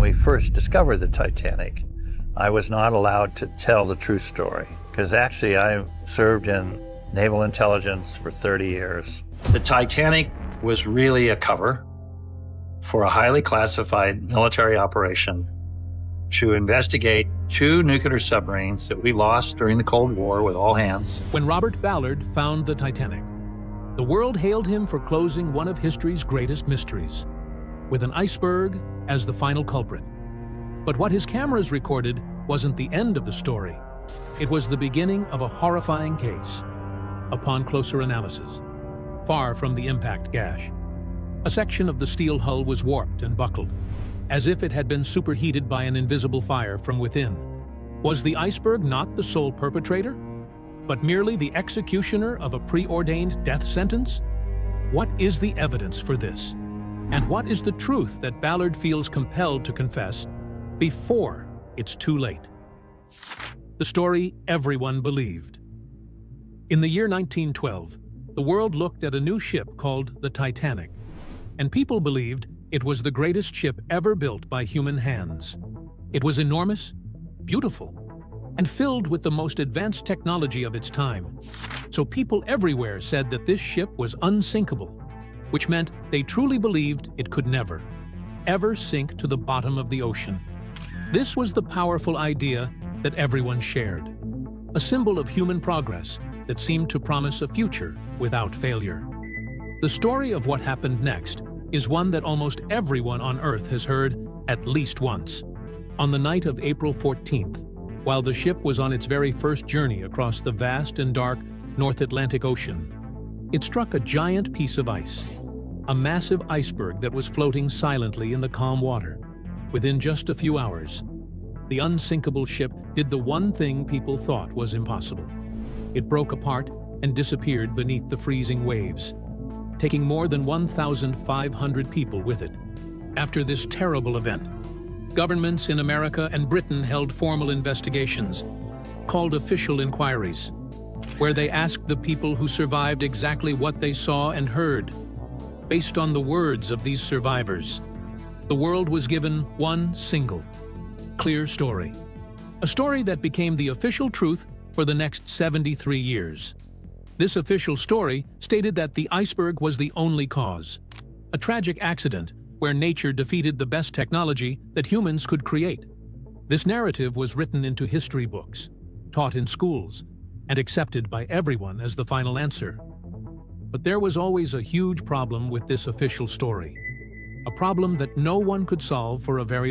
we first discovered the Titanic, I was not allowed to tell the true story, because actually I served in naval intelligence for 30 years. The Titanic was really a cover for a highly classified military operation to investigate 2 nuclear submarines that we lost during the Cold War with all hands. When Robert Ballard found the Titanic, the world hailed him for closing one of history's greatest mysteries, with an iceberg as the final culprit. But what his cameras recorded wasn't the end of the story. It was the beginning of a horrifying case. Upon closer analysis, far from the impact gash, a section of the steel hull was warped and buckled, as if it had been superheated by an invisible fire from within. Was the iceberg not the sole perpetrator, but merely the executioner of a preordained death sentence? What is the evidence for this? And what is the truth that Ballard feels compelled to confess before it's too late? The story everyone believed. In the year 1912, the world looked at a new ship called the Titanic, and people believed it was the greatest ship ever built by human hands. It was enormous, beautiful, and filled with the most advanced technology of its time. So people everywhere said that this ship was unsinkable, which meant they truly believed it could never, ever sink to the bottom of the ocean. This was the powerful idea that everyone shared, a symbol of human progress that seemed to promise a future without failure. The story of what happened next is one that almost everyone on Earth has heard at least once. On the night of April 14th, while the ship was on its very first journey across the vast and dark North Atlantic Ocean, it struck a giant piece of ice, a massive iceberg that was floating silently in the calm water. Within just a few hours, the unsinkable ship did the one thing people thought was impossible. It broke apart and disappeared beneath the freezing waves, taking more than 1,500 people with it. After this terrible event, governments in America and Britain held formal investigations, called official inquiries, where they asked the people who survived exactly what they saw and heard. Based on the words of these survivors, the world was given one single, clear story. A story that became the official truth for the next 73 years. This official story stated that the iceberg was the only cause, a tragic accident where nature defeated the best technology that humans could create. This narrative was written into history books, taught in schools, and accepted by everyone as the final answer. But there was always a huge problem with this official story, a problem that no one could solve for a very